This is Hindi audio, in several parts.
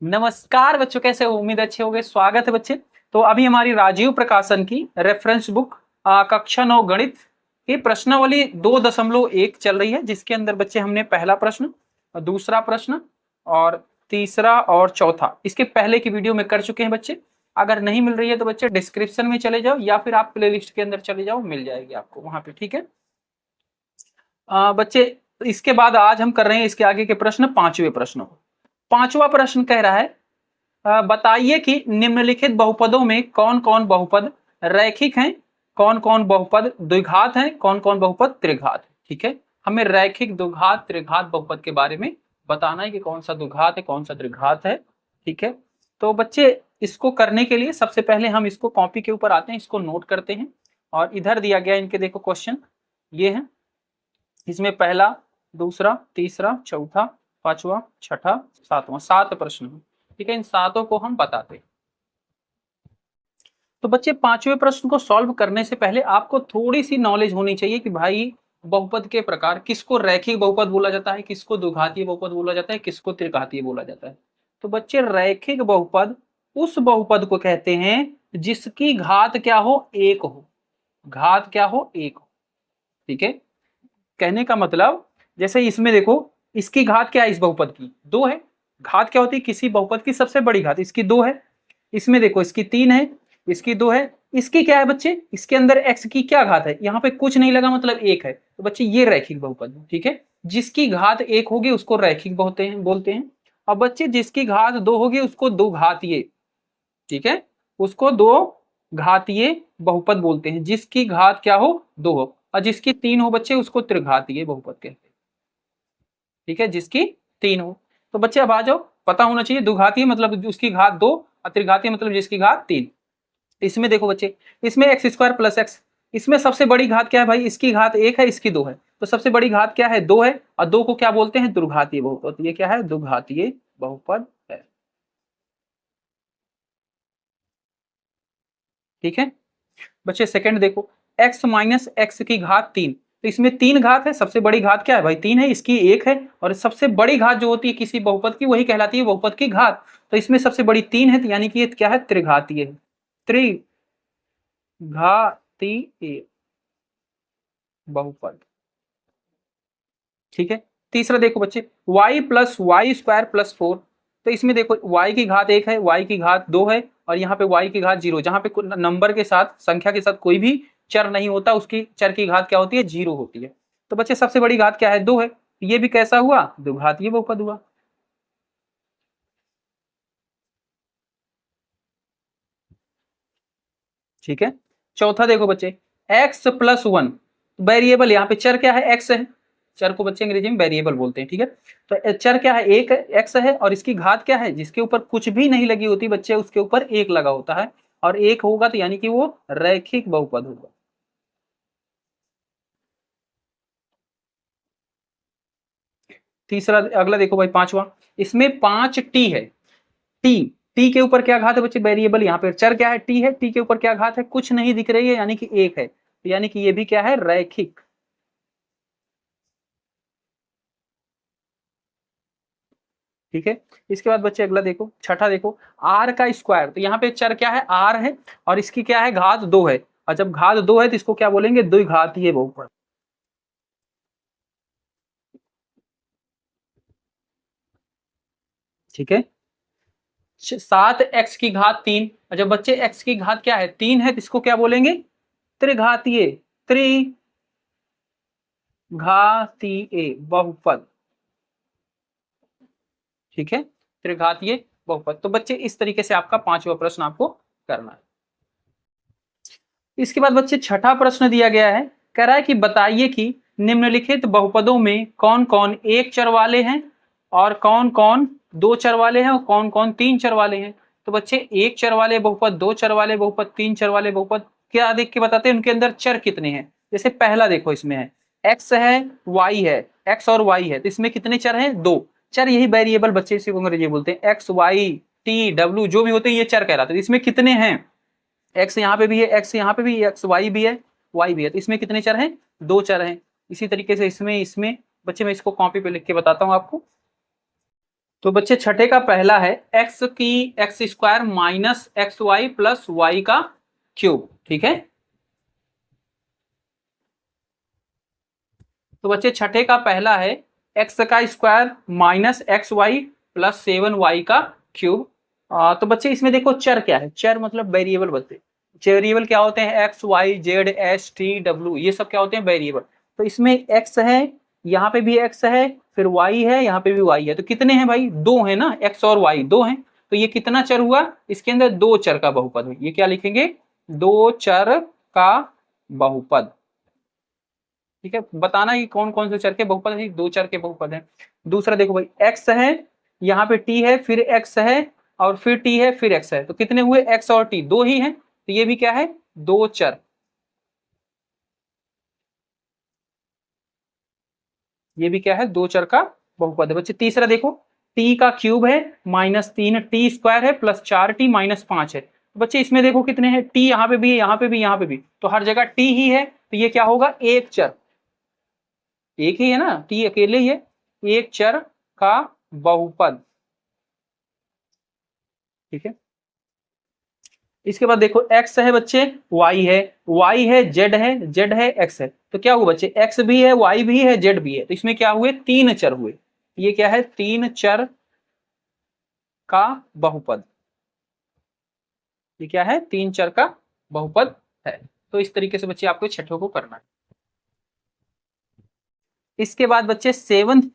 नमस्कार बच्चों, कैसे हो? उम्मीद अच्छे होंगे। स्वागत है बच्चे। तो अभी हमारी राजीव प्रकाशन की रेफरेंस बुक कक्षा 9 गणित की प्रश्नावली 2.1 चल रही है, जिसके अंदर बच्चे हमने पहला प्रश्न, दूसरा प्रश्न और तीसरा और चौथा इसके पहले की वीडियो में कर चुके हैं बच्चे। अगर नहीं मिल रही है तो बच्चे डिस्क्रिप्शन में चले जाओ या फिर आप प्ले लिस्ट के अंदर चले जाओ, मिल जाएगी आपको वहां पे। ठीक है बच्चे, इसके बाद आज हम कर रहे हैं इसके आगे के प्रश्न, पांचवें प्रश्न। पांचवा प्रश्न कह रहा है बताइए कि निम्नलिखित बहुपदों में कौन कौन बहुपद रैखिक हैं, कौन कौन बहुपद द्विघात हैं, कौन कौन बहुपद त्रिघात है। ठीक है, हमें रैखिक, द्विघात, त्रिघात बहुपद के बारे में बताना है कि कौन सा द्विघात है, कौन सा त्रिघात है। ठीक है, तो बच्चे इसको करने के लिए सबसे पहले हम इसको कॉपी के ऊपर आते हैं, इसको नोट करते हैं। और इधर दिया गया इनके देखो क्वेश्चन ये है, इसमें पहला, दूसरा, तीसरा, चौथा, पांचवा, छठा, सातवां, 7 प्रश्न है। ठीक है, इन सातों को हम बताते हैं। तो बच्चे पांचवें प्रश्न को सॉल्व करने से पहले आपको थोड़ी सी नॉलेज होनी चाहिए कि भाई बहुपद के प्रकार, किसको रैखिक बहुपद बोला जाता है, किसको द्विघातीय बहुपद बोला जाता है, किसको त्रिघातीय बोला जाता है। तो बच्चे रैखिक बहुपद उस बहुपद को कहते हैं जिसकी घात क्या हो, एक हो। घात क्या हो, एक हो। ठीक है, कहने का मतलब जैसे इसमें देखो, इसकी घात क्या है, इस बहुपद की 2 है। घात क्या होती है किसी बहुपद की? सबसे बड़ी घात, इसकी 2 है। इसमें देखो इसकी 3 है, इसकी 2 है। इसकी क्या है बच्चे? इसके अंदर x की क्या घात है? यहाँ पे कुछ नहीं लगा, मतलब 1 है। तो बच्चे ये रैखिक बहुपद है। ठीक है, जिसकी घात 1 होगी उसको रैखिक बोलते हैं। अब बच्चे जिसकी घात 2 होगी उसको दो घातीय। ठीक है, उसको दो घातीय बहुपद बोलते हैं, जिसकी घात क्या हो, 2 हो। और जिसकी 3 हो बच्चे उसको त्रिघातीय बहुपद कहते हैं। ठीक है, जिसकी 3 हो। तो बच्चे अब आ जाओ, पता होना चाहिए द्विघातीय मतलब उसकी घात 2 और त्रिघातीय मतलब जिसकी घात 3। इसमें देखो बच्चे, इसमें एक्स स्क्वायर प्लस एक्स, इसमें सबसे बड़ी घात क्या है भाई? इसकी घात 1 है, इसकी 2 है। तो सबसे बड़ी घात क्या है? 2 है। और 2 को क्या बोलते हैं? द्विघातीय बहुपद। ये क्या है? द्विघातीय बहुपद है। ठीक है बच्चे, सेकंड देखो, x माइनस एक्स की घात 3। तो इसमें 3 घात है, सबसे बड़ी घात क्या है भाई? 3 है, इसकी 1 है। और सबसे बड़ी घात जो होती है किसी बहुपद की, वही कहलाती है बहुपद की घात। तो इसमें सबसे बड़ी 3 है, तो यानी कि ये क्या है? त्रिघातीय है। त्रिघातीय बहुपद। ठीक है, तीसरा देखो बच्चे, y plus y square plus 4। तो इसमें देखो y की घात 1 है, y की घात 2 है, और यहाँ पे y की घात 0। जहां पे नंबर के साथ, संख्या के साथ कोई भी चर नहीं होता, उसकी चर की घात क्या होती है? 0 होती है। तो बच्चे सबसे बड़ी घात क्या है? 2 है। ये भी कैसा हुआ? द्विघातीय बहुपद हुआ। ठीक है, चौथा देखो बच्चे, x प्लस 1। वेरिएबल, यहाँ पे चर क्या है? x है। चर को बच्चे अंग्रेजी में वेरिएबल बोलते हैं। ठीक है, तो चर क्या है? एक एक्स है। और इसकी घात क्या है? जिसके ऊपर कुछ भी नहीं लगी होती बच्चे, उसके ऊपर 1 लगा होता है। और 1 होगा तो यानी कि वो रैखिक बहुपद होगा। तीसरा, अगला देखो भाई, पांचवा, इसमें 5t है। टी, टी के ऊपर क्या घात है बच्चे? वेरिएबल, यहाँ पे चर क्या है? टी है। टी के ऊपर क्या घात है? कुछ नहीं दिख रही है, यानी कि 1 है। तो यानी कि ये भी क्या है? रैखिक। ठीक है, इसके बाद बच्चे अगला देखो, छठा देखो, आर का स्क्वायर। तो यहाँ पे चर क्या है? आर है। और इसकी क्या है? घात 2 है। और जब घात 2 है तो इसको क्या बोलेंगे? द्विघातीय बहुपद। ठीक है, 7x की घात 3। और जब बच्चे x की घात क्या है? 3 है, तो इसको क्या बोलेंगे? त्रिघातीय। त्रिघातीय बहुपद। ठीक है, त्रिघातीय बहुपद। तो बच्चे इस तरीके से आपका पांचवा प्रश्न आपको करना है। इसके बाद बच्चे छठा प्रश्न दिया गया है, कह रहा है कि बताइए कि निम्नलिखित बहुपदों में कौन कौन एक चर वाले हैं, और कौन कौन दो चर वाले हैं, और कौन कौन तीन चर वाले हैं। तो बच्चे एक चर वाले बहुपद, दो चर वाले बहुपद, तीन चर वाले बहुपद क्या देख के बताते हैं उनके अंदर चर कितने हैं। जैसे पहला देखो, इसमें है एक्स है, वाई है, एक्स और वाई है। तो इसमें कितने चर हैं? 2 चर। यही वेरिएबल बच्चे इसी को अंग्रेजी बोलते हैं। एक्स, वाई, टी, डब्ल्यू जो भी होते हैं ये चर कहलाते हैं। इसमें कितने हैं? एक्स यहाँ पे भी है, एक्स यहाँ पे भी, एक्स वाई भी है, वाई भी है। तो इसमें कितने चर हैं? 2 चर हैं। इसी तरीके से इसमें इसमें बच्चे, मैं इसको कॉपी पे लिख के बताता हूँ आपको। तो बच्चे छठे का पहला है एक्स की x square minus x y plus y का क्यूब। ठीक है, तो बच्चे छठे का पहला है एक्स का square minus x y plus 7y का क्यूब। तो बच्चे इसमें देखो चर क्या है, चर मतलब वेरिएबल। बच्चे वेरिएबल क्या होते हैं, x y z s t डब्ल्यू, ये सब क्या होते हैं, वेरिएबल। तो इसमें एक्स है, यहाँ पे भी एक्स है, फिर वाई है, यहाँ पे भी वाई है। तो कितने हैं भाई, दो है ना, एक्स और वाई दो हैं। तो ये कितना चर हुआ, इसके अंदर दो चर का बहुपद है। ये क्या लिखेंगे, दो चर का बहुपद। ठीक है, बताना कि कौन कौन से चर के बहुपद है, दो चर के बहुपद है। दूसरा देखो भाई, एक्स है, यहाँ पे टी है, फिर एक्स है, और फिर टी है, फिर एक्स है। तो कितने हुए, एक्स और टी दो ही हैं। तो ये भी क्या है, दो चर। ये भी क्या है, दो चर का बहुपद है। बच्चे तीसरा देखो, टी का क्यूब है माइनस 3 टी स्क्वायर है प्लस 4t माइनस 5 है। तो बच्चे इसमें देखो कितने हैं, टी यहाँ पे भी है, यहाँ पे भी, यहाँ पे भी, तो हर जगह टी ही है। तो ये क्या होगा, एक चर, एक ही है ना, टी अकेले ही है, एक चर का बहुपद। ठीक है, इसके बाद देखो एक्स है बच्चे, वाई है, वाई है, जेड है, जेड है, एक्स है। तो क्या हुआ बच्चे, एक्स भी है, वाई भी है, जेड भी है। तो इसमें क्या हुए, तीन चर हुए। ये क्या है, तीन चर का बहुपद। ये क्या है, तीन चर का बहुपद है। तो इस तरीके से बच्चे आपको छठों को करना है। इसके बाद बच्चे सेवंथ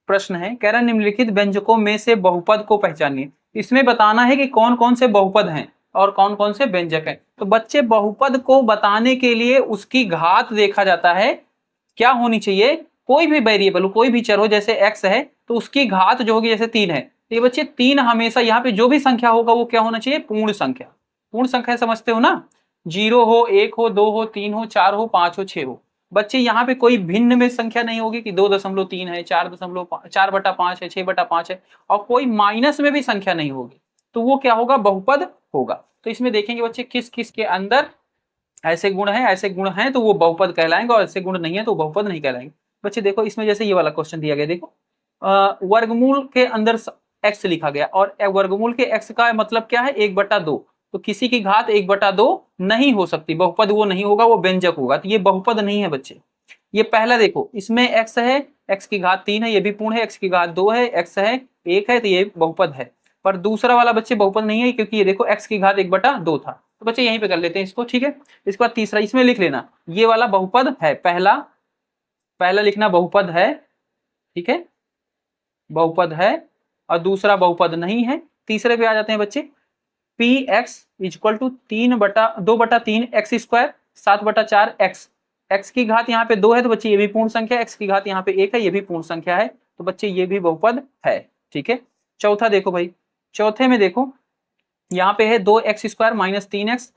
प्रश्न है, कह रहा है निम्नलिखित व्यंजकों में से बहुपद को पहचानिए। इसमें बताना है कि कौन कौन से बहुपद हैं और कौन कौन से व्यंजक हैं। तो बच्चे बहुपद को बताने के लिए उसकी घात देखा जाता है, क्या होनी चाहिए, कोई भी वेरिएबल हो, कोई भी चर हो, जैसे एक्स है तो उसकी घात जो होगी, जैसे 3 है तो ये बच्चे 3 हमेशा यहाँ पे जो भी संख्या होगा वो क्या होना चाहिए, पूर्ण संख्या। पूर्ण संख्या समझते हो ना, 0 हो, 1 हो, 2 हो, 3 हो, 4 हो, 5 हो, 6 हो। बच्चे यहाँ पे कोई भिन्न में संख्या नहीं होगी कि 2.3 है, 4.5 है, 6/5 है, और कोई माइनस में भी संख्या नहीं होगी। तो वो क्या होगा, बहुपद होगा। तो इसमें देखेंगे बच्चे किस किस के अंदर ऐसे गुण है, ऐसे गुण हैं तो वो बहुपद कहलाएंगे, और ऐसे गुण नहीं है तो बहुपद नहीं कहलाएंगे। बच्चे देखो इसमें जैसे ये वाला क्वेश्चन दिया गया, देखो वर्गमूल के अंदर एक्स लिखा गया, और वर्गमूल के एक्स का मतलब क्या है, 1/2। तो किसी की घात 1/2 नहीं हो सकती, बहुपद वो नहीं होगा, वो व्यंजक होगा। तो ये बहुपद नहीं है बच्चे। ये पहला देखो, इसमें एक्स है, एक्स की घात 3 है, ये भी पूर्ण है, एक्स की घात 2 है, एक्स है 1 है, तो ये बहुपद है। पर दूसरा वाला बच्चे बहुपद नहीं है, क्योंकि ये देखो एक्स की घात 1/2 था। तो बच्चे यहीं पे कर लेते हैं इसको। ठीक है, इसके बाद तीसरा, इसमें लिख लेना ये वाला बहुपद है, पहला पहला लिखना बहुपद है। ठीक है, बहुपद है, और दूसरा बहुपद नहीं है। तीसरे पे आ जाते हैं बच्चे, p x equal to 2/3 x square 7/4 x. X की घात यहाँ पे 2 है तो बच्चे ये भी पूर्ण संख्या, एक्स की घात यहाँ पे 1 है, ये भी पूर्ण संख्या है। तो बच्चे ये भी बहुपद है। ठीक है, चौथा देखो भाई, चौथे में देखो यहाँ पे है 2x square minus 3x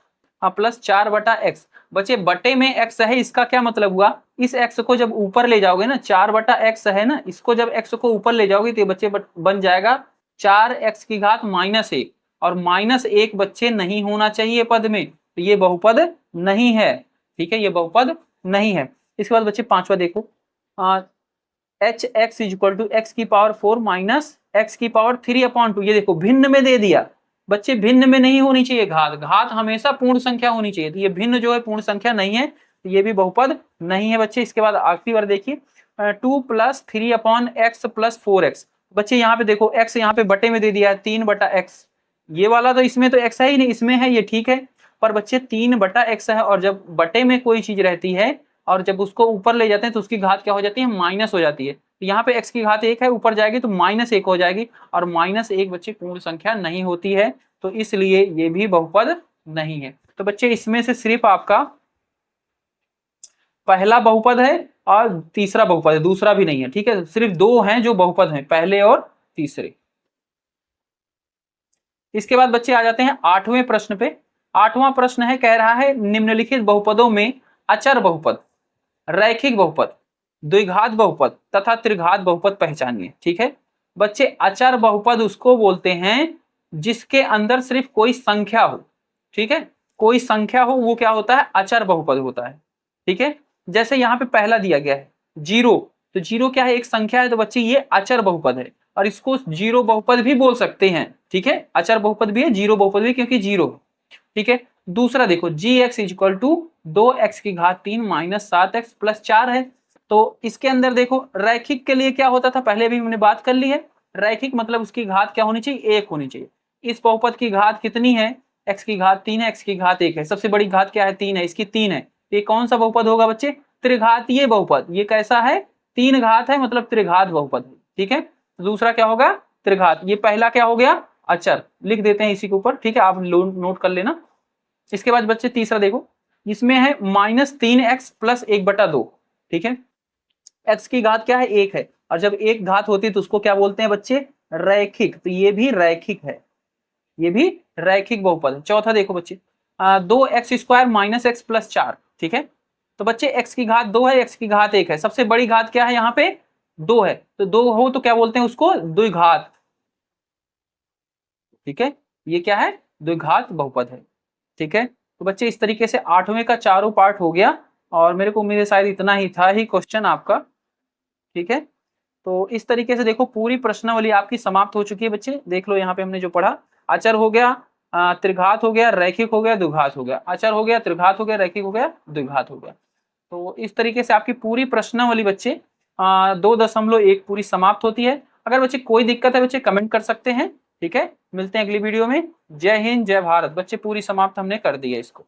plus 4/x। बच्चे बटे में x है, इसका क्या मतलब हुआ, इस x को जब ऊपर ले जाओगे ना, 4/x है ना, इसको जब x को ऊपर ले जाओगे तो बच्चे बन जाएगा 4x की घात -1, और -1 बच्चे नहीं होना चाहिए पद में, तो ये बहुपद नहीं है। ठीक है, ये बहुपद नहीं है। इसके बाद बच्चे पांचवा देखो, hx इक्वल टू एक्स की पावर 4 माइनस एक्स की पावर 3/2। ये देखो भिन्न में दे दिया बच्चे, भिन्न में नहीं होनी चाहिए घात, घात हमेशा पूर्ण संख्या होनी चाहिए। तो ये भिन्न जो है पूर्ण संख्या नहीं है, तो ये भी बहुपद नहीं है बच्चे। इसके बाद आखिरी बार देखिए, 2 + 3/x + 4x। बच्चे यहाँ पे देखो x यहाँ पे बटे में दे दिया है 3/x, ये वाला तो इसमें तो x है ही नहीं, इसमें है, ये ठीक है। पर बच्चे 3/x है, और जब बटे में कोई चीज रहती है और जब उसको ऊपर ले जाते हैं तो उसकी घात क्या हो जाती है, माइनस हो जाती है। तो यहाँ पे x की घात 1 है, ऊपर जाएगी तो -1 हो जाएगी, और -1 बच्चे पूर्ण संख्या नहीं होती है, तो इसलिए ये भी बहुपद नहीं है। तो बच्चे इसमें से सिर्फ आपका पहला बहुपद है और तीसरा बहुपद है, दूसरा भी नहीं है। ठीक है, सिर्फ दो हैं जो बहुपद हैं, पहले और तीसरे। इसके बाद बच्चे आ जाते हैं 8वें प्रश्न पे। 8वां प्रश्न है, कह रहा है निम्नलिखित बहुपदों में अचर बहुपद, रैखिक बहुपद, द्विघात बहुपद तथा त्रिघात बहुपद पहचानिए। ठीक है बच्चे, अचर बहुपद उसको बोलते हैं जिसके अंदर सिर्फ कोई संख्या हो। ठीक है, कोई संख्या हो वो क्या होता है, अचर बहुपद होता है। ठीक है, जैसे यहाँ पे पहला दिया गया है 0, तो 0 क्या है, एक संख्या है, तो बच्चे ये अचर बहुपद है। और इसको जीरो बहुपद भी बोल सकते हैं, ठीक है, अचर बहुपद भी है, जीरो बहुपद भी, क्योंकि जीरो, ठीक है। दूसरा देखो g x is equal to 2x की घात 3 माइनस 7x प्लस 4 है। तो इसके अंदर देखो रैखिक के लिए क्या होता था, पहले भी हमने बात कर ली है, रैखिक मतलब उसकी घात क्या होनी चाहिए, 1 होनी चाहिए। इस बहुपद की घात कितनी है, x की घात 3 है, x की घात 1 है, सबसे बड़ी घात क्या है, 3 है, इसकी 3 है। ये कौन सा बहुपद होगा बच्चे, त्रिघातीय बहुपद। ये कैसा है, 3 घात है, मतलब त्रिघात बहुपद है, ठीक है। दूसरा क्या होगा, त्रिघात। ये पहला क्या हो गया, अचर, लिख देते हैं इसी के ऊपर, ठीक है, आप नोट कर लेना। इसके बाद बच्चे तीसरा देखो, इसमें है -3x प्लस 1/2, ठीक है। x की घात क्या है, 1 है, और जब एक घात होती है तो उसको क्या बोलते हैं बच्चे, रैखिक। तो ये भी रैखिक है, ये भी रैखिक बहुपद है। चौथा देखो बच्चे, 2x² माइनस x प्लस 4, ठीक है। तो बच्चे x की घात 2 है, x की घात 1 है, सबसे बड़ी घात क्या है यहाँ पे, 2 है, तो 2 हो तो क्या बोलते हैं उसको, द्विघात, ठीक है। ये क्या है, द्विघात बहुपद है, ठीक है। तो बच्चे इस तरीके से 8वें का चारों पार्ट हो गया, और मेरे को उम्मीद है शायद इतना ही था ही क्वेश्चन आपका, ठीक है। तो इस तरीके से देखो पूरी प्रश्नावली आपकी समाप्त हो चुकी है बच्चे। देख लो यहाँ पे हमने जो पढ़ा, अचर हो गया, त्रिघात हो गया, रैखिक हो गया, द्विघात हो गया, अचर हो गया, त्रिघात हो गया, रैखिक हो गया, द्विघात हो गया। तो इस तरीके से आपकी पूरी प्रश्नावली बच्चे 2.1 पूरी समाप्त होती है। अगर बच्चे कोई दिक्कत है बच्चे कमेंट कर सकते हैं, ठीक है। मिलते हैं अगली वीडियो में। जय हिंद, जय भारत। बच्चे पूरी समाप्त हमने कर दी है इसको।